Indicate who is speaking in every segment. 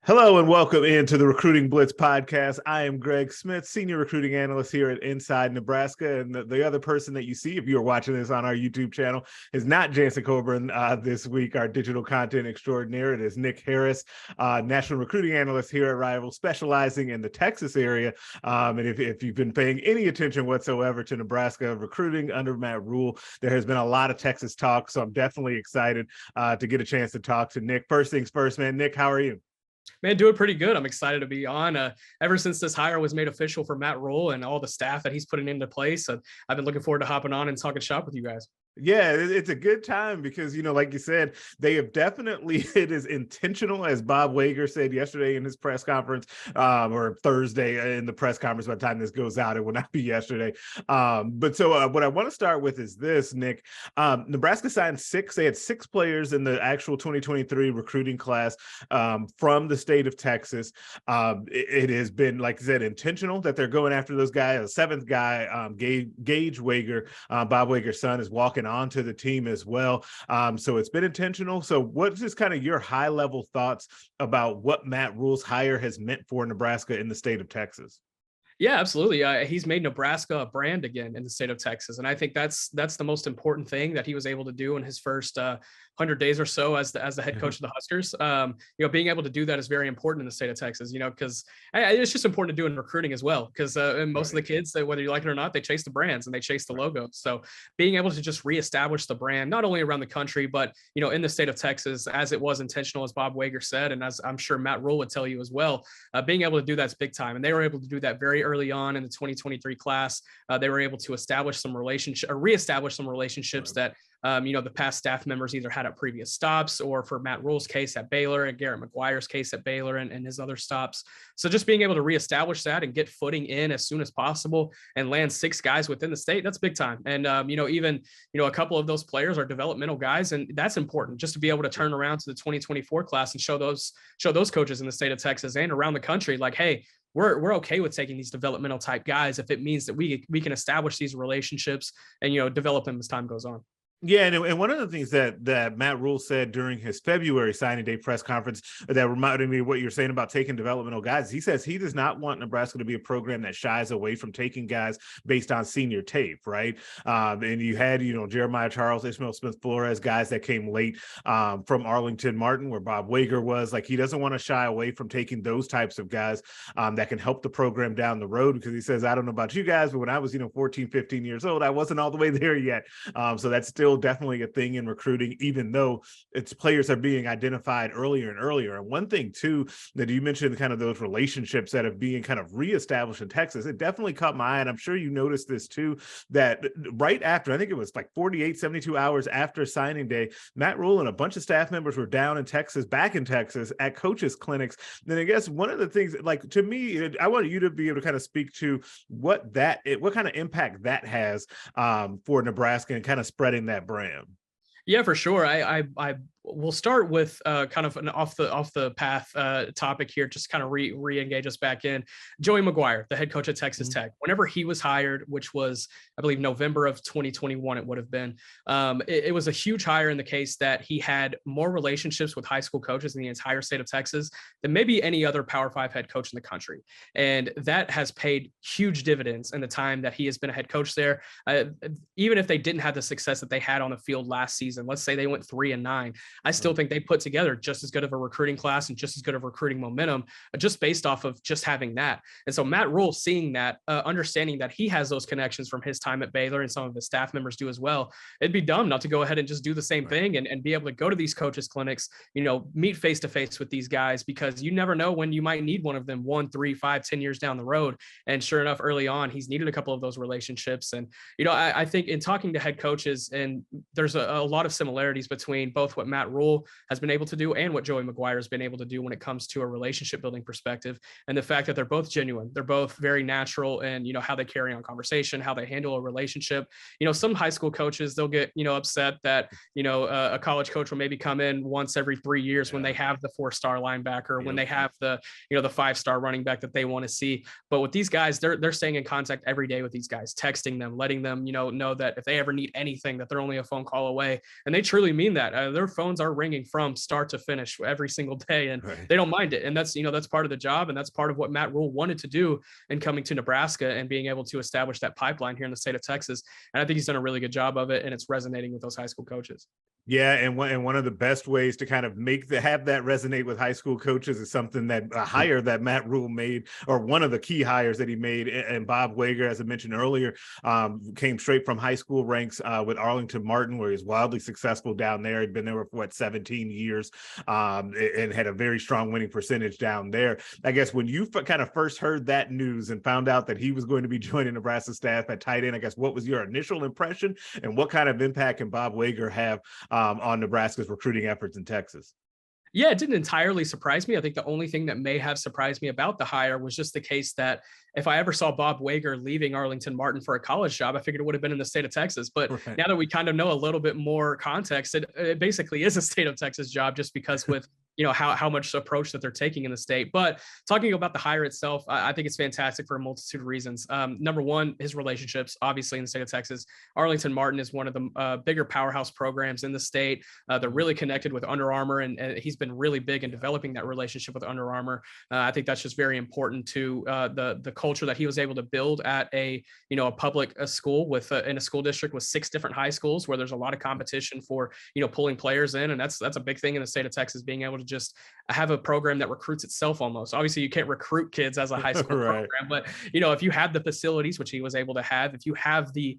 Speaker 1: Hello and welcome into the Recruiting Blitz podcast. I am Greg Smith, senior recruiting analyst here at Inside Nebraska. And the other person that you see, if you're watching this on our YouTube channel, is not Jansen Coburn this week, our digital content extraordinaire. It is Nick Harris, national recruiting analyst here at Rival, specializing in the Texas area. And if you've been paying any attention whatsoever to Nebraska recruiting under Matt Rhule, there has been a lot of Texas talk. So I'm definitely excited to get a chance to talk to Nick. First things first, man. Nick, how are you?
Speaker 2: Man, doing pretty good. I'm excited to be on. Ever since this hire was made official for Matt Rhule and all the staff that he's putting into place, I've been looking forward to hopping on and talking shop with you guys.
Speaker 1: Yeah, it's a good time because, like you said, they have definitely, it is intentional, as Bob Wager said yesterday in his press conference, or Thursday in the press conference. By the time this goes out, it will not be yesterday. But what I want to start with is this, Nick. Nebraska signed they had six players in the actual 2023 recruiting class from the state of Texas. It has been, like I said, intentional that they're going after those guys. A seventh guy, Gage Wager, Bob Wager's son, is walking onto the team as well. So it's been intentional. So what's just kind of your high level thoughts about what Matt Rhule's hire has meant for Nebraska in the state of Texas?
Speaker 2: Yeah, absolutely. He's made Nebraska a brand again in the state of Texas, and I think that's the most important thing that he was able to do in his first 100 days or so as the head coach of the Huskers. Being able to do that is very important in the state of Texas. Because it's just important to do in recruiting as well. Because most of the kids, whether you like it or not, they chase the brands and they chase the logos. So being able to just reestablish the brand not only around the country, but in the state of Texas, as it was intentional, as Bob Wager said, and as I'm sure Matt Rhule would tell you as well, being able to do that's big time. And they were able to do that very early on in the 2023 class. They were able to reestablish some relationships that the past staff members either had at previous stops, or for Matt Rhule's case at Baylor and Garrett McGuire's case at Baylor and his other stops. So just being able to reestablish that and get footing in as soon as possible and land six guys within the state, that's big time. And, even a couple of those players are developmental guys, and that's important just to be able to turn around to the 2024 class and show those coaches in the state of Texas and around the country, like, hey, we're okay with taking these developmental type guys if it means that we can establish these relationships and, develop them as time goes on.
Speaker 1: Yeah, and one of the things that Matt Rhule said during his February signing day press conference that reminded me of what you're saying about taking developmental guys, he says he does not want Nebraska to be a program that shies away from taking guys based on senior tape, right? And you had, Jeremiah Charles, Ishmael Smith-Flores, guys that came late from Arlington Martin, where Bob Wager was. Like, he doesn't want to shy away from taking those types of guys that can help the program down the road, because he says, I don't know about you guys, but when I was, 14, 15 years old, I wasn't all the way there yet. So that's still definitely a thing in recruiting, even though its players are being identified earlier and earlier. And one thing too, that you mentioned, kind of those relationships that are being kind of reestablished in Texas, it definitely caught my eye. And I'm sure you noticed this too, that right after, I think it was like 48, 72 hours after signing day, Matt Rhule and a bunch of staff members were down in Texas, back in Texas at coaches clinics. Then I guess one of the things, like, to me, I want you to be able to kind of speak to what kind of impact that has for Nebraska and kind of spreading that brand.
Speaker 2: Yeah, for sure. I we'll start with kind of an off the path topic here, just kind of re-engage us back in. Joey McGuire, the head coach at Texas Tech, whenever he was hired, which was, I believe, November of 2021, it would have been. It was a huge hire in the case that he had more relationships with high school coaches in the entire state of Texas than maybe any other Power 5 head coach in the country. And that has paid huge dividends in the time that he has been a head coach there. Even if they didn't have the success that they had on the field last season, let's say they went 3-9, I still think they put together just as good of a recruiting class and just as good of recruiting momentum, just based off of just having that. And so Matt Rhule, seeing that, understanding that he has those connections from his time at Baylor, and some of his staff members do as well, it'd be dumb not to go ahead and just do the same thing and be able to go to these coaches clinics, meet face to face with these guys, because you never know when you might need one of them 1, 3, 5, 10 years down the road. And sure enough, early on, he's needed a couple of those relationships. And, I think in talking to head coaches, and there's a lot of similarities between both what Matt Rhule has been able to do and what Joey McGuire has been able to do when it comes to a relationship building perspective. And the fact that they're both genuine, they're both very natural, and, how they carry on conversation, how they handle a relationship. Some high school coaches, they'll get, upset that, a college coach will maybe come in once every 3 years when they have the 4-star linebacker, when they have the 5-star running back that they want to see. But with these guys, they're staying in contact every day with these guys, texting them, letting them, know that if they ever need anything, that they're only a phone call away. And they truly mean that. Their phone phones are ringing from start to finish every single day, and
Speaker 1: Right.
Speaker 2: they don't mind it. And that's, that's part of the job, and that's part of what Matt Rhule wanted to do in coming to Nebraska and being able to establish that pipeline here in the state of Texas. And I think he's done a really good job of it, and it's resonating with those high school coaches.
Speaker 1: Yeah, and one of the best ways to kind of have that resonate with high school coaches is something that a hire that Matt Rhule made, or one of the key hires that he made. And Bob Wager, as I mentioned earlier, came straight from high school ranks with Arlington Martin, where he was wildly successful down there. He'd been there for 17 years, and had a very strong winning percentage down there. I guess when you kind of first heard that news and found out that he was going to be joining Nebraska staff at tight end, I guess what was your initial impression, and what kind of impact can Bob Wager have on Nebraska's recruiting efforts in Texas?
Speaker 2: Yeah, it didn't entirely surprise me. I think the only thing that may have surprised me about the hire was just the case that if I ever saw Bob Wager leaving Arlington Martin for a college job, I figured it would have been in the state of Texas. But
Speaker 1: Right.
Speaker 2: now that we kind of know a little bit more context, it basically is a state of Texas job, just because with how much approach that they're taking in the state. But talking about the hire itself, I think it's fantastic for a multitude of reasons. Number one, his relationships, obviously, in the state of Texas. Arlington Martin is one of the bigger powerhouse programs in the state. They're really connected with Under Armour, and he's been really big in developing that relationship with Under Armour. I think that's just very important to the culture that he was able to build at a public school with in a school district with 6 different high schools, where there's a lot of competition for pulling players in, and that's a big thing in the state of Texas, being able to just have a program that recruits itself almost. Obviously, you can't recruit kids as a high school
Speaker 1: Right.
Speaker 2: program, but if you have the facilities, which he was able to have, if you have the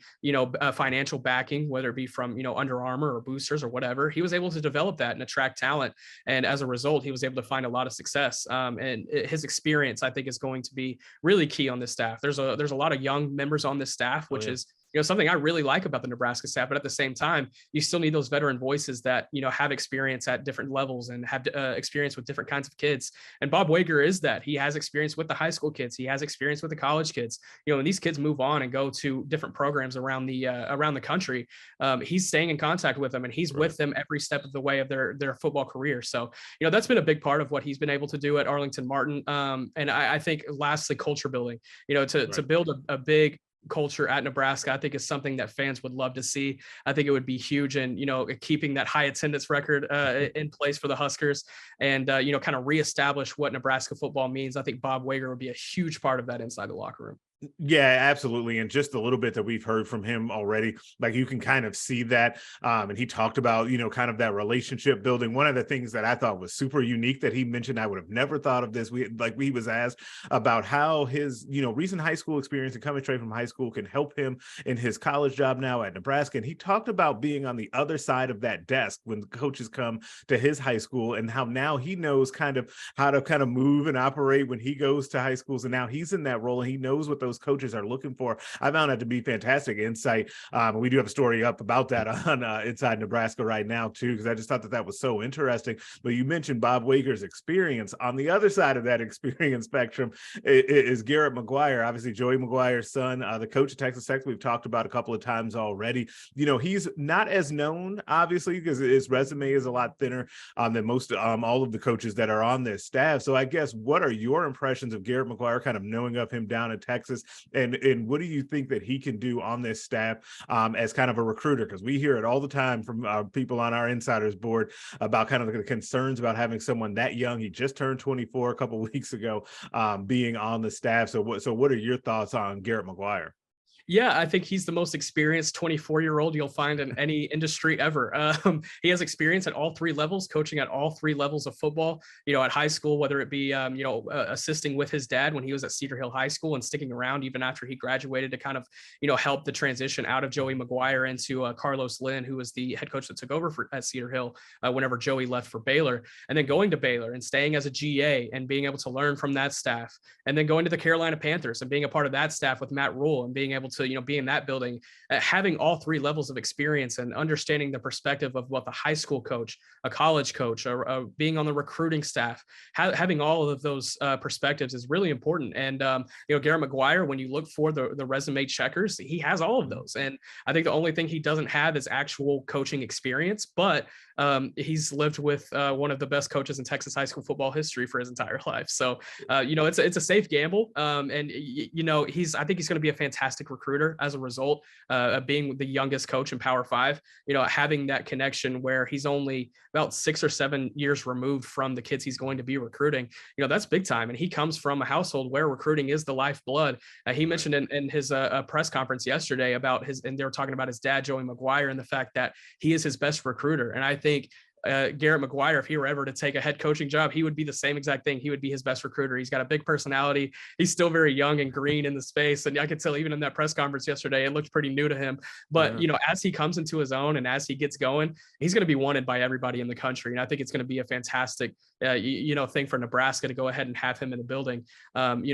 Speaker 2: financial backing, whether it be from Under Armour or boosters or whatever, he was able to develop that and attract talent. And as a result, he was able to find a lot of success. And his experience, I think, is going to be really key on this staff. There's a lot of young members on this staff, which is something I really like about the Nebraska staff. But at the same time, you still need those veteran voices that have experience at different levels and have experience with different kinds of kids. And Bob Wager is that. He has experience with the high school kids. He has experience with the college kids. And these kids move on and go to different programs around the country. He's staying in contact with them, and he's with them every step of the way of their football career. So that's been a big part of what he's been able to do at Arlington Martin. And I think, lastly, culture building. To build a big culture at Nebraska, I think, is something that fans would love to see. I think it would be huge in keeping that high attendance record in place for the Huskers, and kind of reestablish what Nebraska football means. I think Bob Wager would be a huge part of that inside the locker room.
Speaker 1: Yeah, absolutely. And just a little bit that we've heard from him already, like you can kind of see that. And he talked about, kind of that relationship building. One of the things that I thought was super unique that he mentioned, I would have never thought of this. He was asked about how his, recent high school experience and coming straight from high school can help him in his college job now at Nebraska. And he talked about being on the other side of that desk when the coaches come to his high school, and how now he knows kind of how to kind of move and operate when he goes to high schools. And now he's in that role, and he knows what those coaches are looking for. I found that to be fantastic insight. We do have a story up about that on Inside Nebraska right now too, because I just thought that was so interesting. But you mentioned Bob Wager's experience. On the other side of that experience spectrum is Garrett McGuire, obviously Joey McGuire's son, the coach of Texas Tech. We've talked about a couple of times already. He's not as known, obviously, because his resume is a lot thinner than most all of the coaches that are on this staff. So I guess, what are your impressions of Garrett McGuire, kind of knowing of him down in Texas? And what do you think that he can do on this staff as kind of a recruiter? Because we hear it all the time from people on our insiders board about kind of the concerns about having someone that young. He just turned 24 a couple of weeks ago, being on the staff. So what are your thoughts on Garrett McGuire?
Speaker 2: Yeah, I think he's the most experienced 24-year-old you'll find in any industry ever. He has experience at all 3 levels, coaching at all 3 levels of football, at high school, whether it be, assisting with his dad when he was at Cedar Hill High School and sticking around even after he graduated to kind of, help the transition out of Joey McGuire into Carlos Lynn, who was the head coach that took over at Cedar Hill whenever Joey left for Baylor, and then going to Baylor and staying as a GA and being able to learn from that staff, and then going to the Carolina Panthers and being a part of that staff with Matt Rhule and being able to be in that building, having all 3 levels of experience and understanding the perspective of what the high school coach, a college coach, or being on the recruiting staff, having all of those perspectives is really important. And Garrett McGuire, when you look for the resume checkers, he has all of those. And I think the only thing he doesn't have is actual coaching experience, but he's lived with one of the best coaches in Texas high school football history for his entire life. So it's a safe gamble, and I think he's going to be a fantastic recruiter recruiter as a result of being the youngest coach in Power 5, having that connection where he's only about 6 or 7 years removed from the kids he's going to be recruiting. That's big time. And he comes from a household where recruiting is the lifeblood. He mentioned in his press conference yesterday about and they were talking about his dad, Joey McGuire, and the fact that he is his best recruiter. And I think Garrett McGuire, if he were ever to take a head coaching job, he would be the same exact thing. He would be his best recruiter. He's got a big personality. He's still very young and green in the space. And I could tell even in that press conference yesterday, it looked pretty new to him. But, as he comes into his own and as he gets going, he's going to be wanted by everybody in the country. And I think it's going to be a fantastic, thing for Nebraska to go ahead and have him in the building,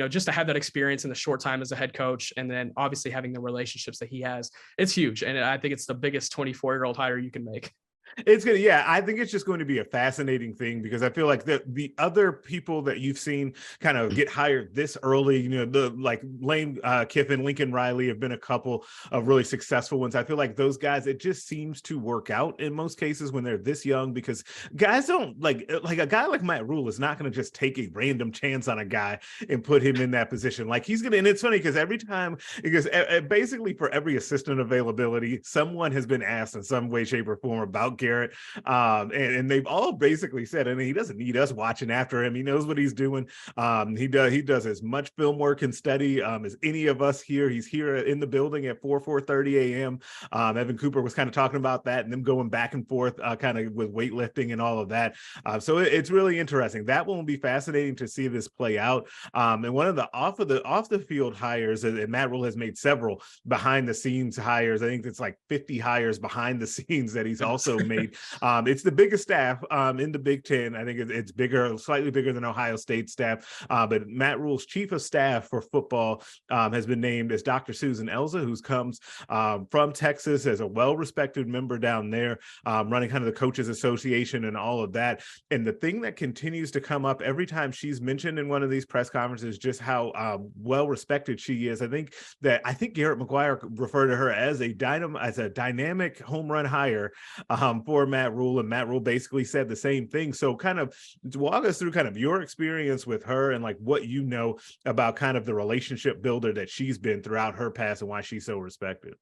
Speaker 2: just to have that experience in the short time as a head coach. And then obviously having the relationships that he has, it's huge. And I think it's the biggest 24-year-old hire you can make.
Speaker 1: It's gonna, I think it's just going to be a fascinating thing because I feel like the other people that you've seen kind of get hired this early, the like Lane Kiffin, Lincoln Riley have been a couple of really successful ones. I feel like those guys, it just seems to work out in most cases when they're this young because guys don't like a guy like Matt Rhule is not going to just take a random chance on a guy and put him in that position. Like he's gonna, and it's funny because every time, because basically for every assistant availability, someone has been asked in some way, shape, or form about Garrett, and they've all basically said, and he doesn't need us watching after him. He knows what he's doing. He does as much film work and study as any of us here. He's here in the building at 4:30 a.m. Evan Cooper was kind of talking about that and them going back and forth kind of with weightlifting and all of that. So it's really interesting. That one will be fascinating to see this play out. And one of the off the field hires, and Matt Rhule has made several behind the scenes hires. I think it's like 50 hires behind the scenes that he's also made. It's the biggest staff in the Big Ten. I think it's bigger, slightly bigger than Ohio State staff. But Matt Rhule's chief of staff for football has been named as Dr. Susan Elza, who comes from Texas as a well-respected member down there, running kind of the Coaches Association and all of that. And the thing that continues to come up every time she's mentioned in one of these press conferences, just how well-respected she is. I think Garrett McGuire referred to her as a dynamic home run hire for Matt Rhule, and Matt Rhule basically said the same thing. So kind of walk us through kind of your experience with her and like what you know about kind of the relationship builder that she's been throughout her past and why she's so respected.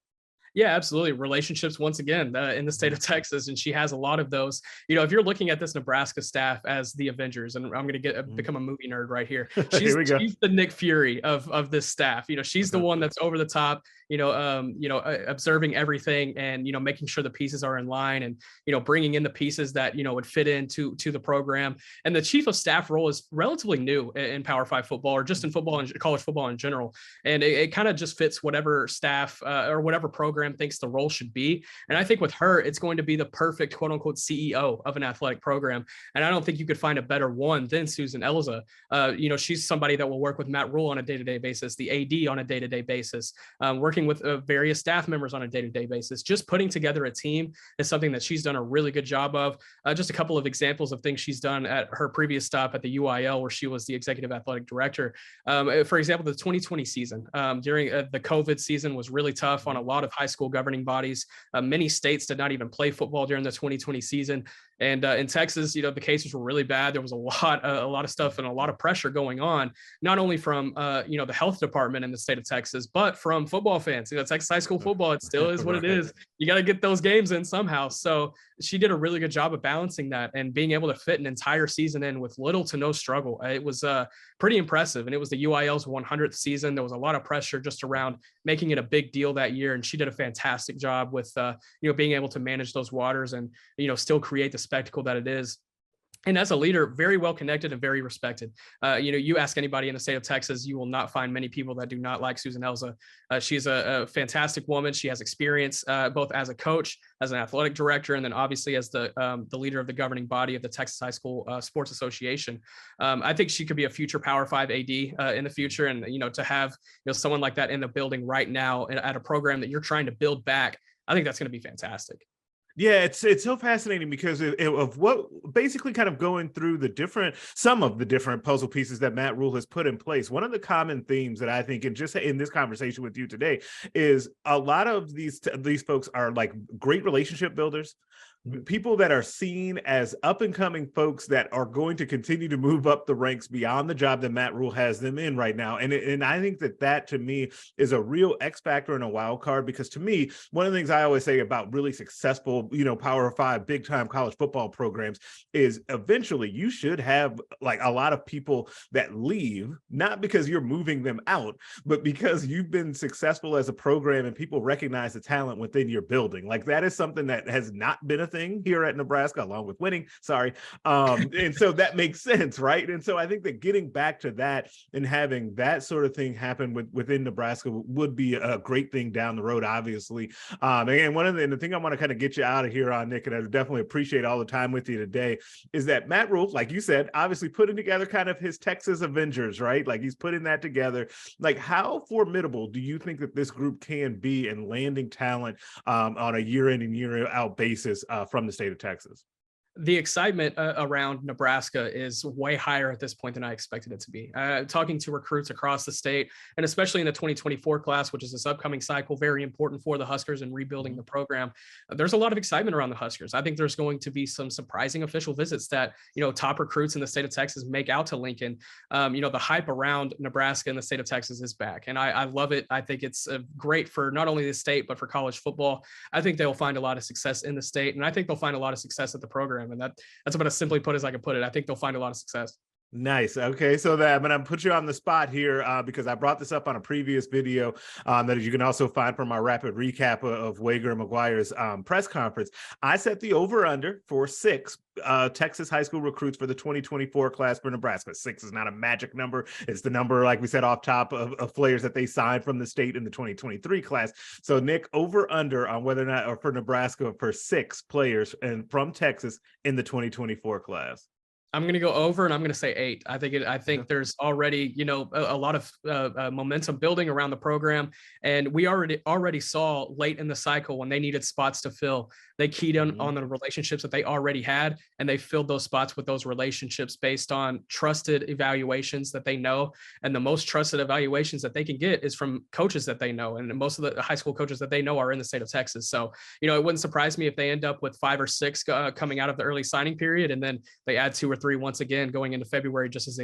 Speaker 2: Yeah, absolutely. Relationships, once again, in the state of Texas, and she has a lot of those. If you're looking at this Nebraska staff as the Avengers, and I'm going to become a movie nerd right here. She's the Nick Fury of this staff. She's the one that's over the top, observing everything and, making sure the pieces are in line and, bringing in the pieces that, would fit into the program. And the chief of staff role is relatively new in Power 5 football or just in football and college football in general. And it kind of just fits whatever staff or whatever program thinks the role should be. And I think with her, it's going to be the perfect quote unquote CEO of an athletic program. And I don't think you could find a better one than Susan Elza. She's somebody that will work with Matt Rhule on a day-to-day basis, the AD on a day-to-day basis, working with various staff members on a day-to-day basis. Just putting together a team is something that she's done a really good job of. Just a couple of examples of things she's done at her previous stop at the UIL, where she was the executive athletic director. For example, the 2020 season during the COVID season was really tough on a lot of high school governing bodies. Many states did not even play football during the 2020 season. And in Texas, the cases were really bad. There was a lot of stuff and a lot of pressure going on, not only from, the health department in the state of Texas, but from football fans. Texas high school football, it still is what it is. You got to get those games in somehow. So she did a really good job of balancing that and being able to fit an entire season in with little to no struggle. It was pretty impressive. And it was the UIL's 100th season. There was a lot of pressure just around making it a big deal that year. And she did a fantastic job with, being able to manage those waters and, still create the spectacle that it is. And as a leader, very well connected and very respected. You ask anybody in the state of Texas, you will not find many people that do not like Susan Elza. She's a fantastic woman. She has experience both as a coach, as an athletic director, and then obviously as the leader of the governing body of the Texas High School Sports Association. I think she could be a future Power 5 AD in the future. And, to have someone like that in the building right now at a program that you're trying to build back, I think that's going to be fantastic.
Speaker 1: Yeah, it's so fascinating because of what basically kind of going through some of the different puzzle pieces that Matt Rhule has put in place. One of the common themes that I think, and just in this conversation with you today, is a lot of these folks are like great relationship builders, people that are seen as up and coming folks that are going to continue to move up the ranks beyond the job that Matt Rhule has them in right now. And I think that to me is a real X factor and a wild card, because to me, one of the things I always say about really successful, Power 5 big time college football programs is eventually you should have like a lot of people that leave, not because you're moving them out, but because you've been successful as a program and people recognize the talent within your building. Like that is something that has not been a thing here at Nebraska, along with winning. Sorry. And so that makes sense, right? And so I think that getting back to that and having that sort of thing happen within Nebraska would be a great thing down the road, obviously. Again, the thing I want to kind of get you out of here on, Nick, and I definitely appreciate all the time with you today, is that Matt Rhule, like you said, obviously putting together kind of his Texas Avengers, right? Like he's putting that together. Like how formidable do you think that this group can be in landing talent on a year in and year out basis from the state of Texas?
Speaker 2: The excitement around Nebraska is way higher at this point than I expected it to be. Talking to recruits across the state, and especially in the 2024 class, which is this upcoming cycle, very important for the Huskers and rebuilding the program. There's a lot of excitement around the Huskers. I think there's going to be some surprising official visits that, top recruits in the state of Texas make out to Lincoln. The hype around Nebraska and the state of Texas is back, and I love it. I think it's great for not only the state, but for college football. I think they'll find a lot of success in the state, and I think they'll find a lot of success at the program. And that's about as simply put as I can put it. I think they'll find a lot of success.
Speaker 1: Nice. Okay, so I'm going to put you on the spot here because I brought this up on a previous video that you can also find from our rapid recap of Wager and McGuire's press conference. I set the over-under for 6 Texas high school recruits for the 2024 class for Nebraska. 6 is not a magic number. It's the number, like we said, off top of players that they signed from the state in the 2023 class. So Nick, over-under on whether or not, or for Nebraska, for 6 players and from Texas in the 2024 class.
Speaker 2: I'm going to go over, and I'm going to say 8. I think there's already, a lot of momentum building around the program, and we already saw late in the cycle when they needed spots to fill. They keyed in on the relationships that they already had, and they filled those spots with those relationships based on trusted evaluations that they know. And the most trusted evaluations that they can get is from coaches that they know, and most of the high school coaches that they know are in the state of Texas. So, it wouldn't surprise me if they end up with 5 or 6 coming out of the early signing period, and then they add 2 or 3 once again going into February, just as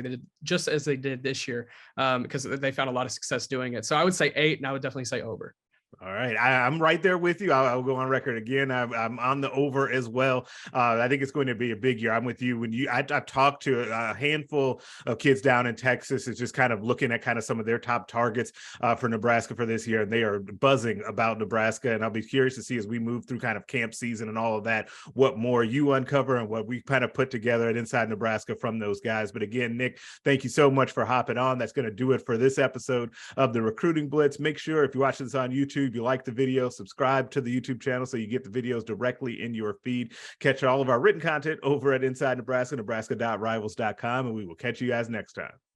Speaker 2: they did this year, because they found a lot of success doing it. So I would say 8, and I would definitely say over.
Speaker 1: All right. I'm right there with you. I'll go on record again. I'm on the over as well. I think it's going to be a big year. I'm with you. I've talked to a handful of kids down in Texas. It's just kind of looking at kind of some of their top targets for Nebraska for this year. And they are buzzing about Nebraska. And I'll be curious to see as we move through kind of camp season and all of that, what more you uncover and what we kind of put together at Inside Nebraska from those guys. But again, Nick, thank you so much for hopping on. That's going to do it for this episode of the Recruiting Blitz. Make sure if you watch this on YouTube, you like the video, subscribe to the YouTube channel so you get the videos directly in your feed. Catch all of our written content over at Inside Nebraska, nebraska.rivals.com, and we will catch you guys next time.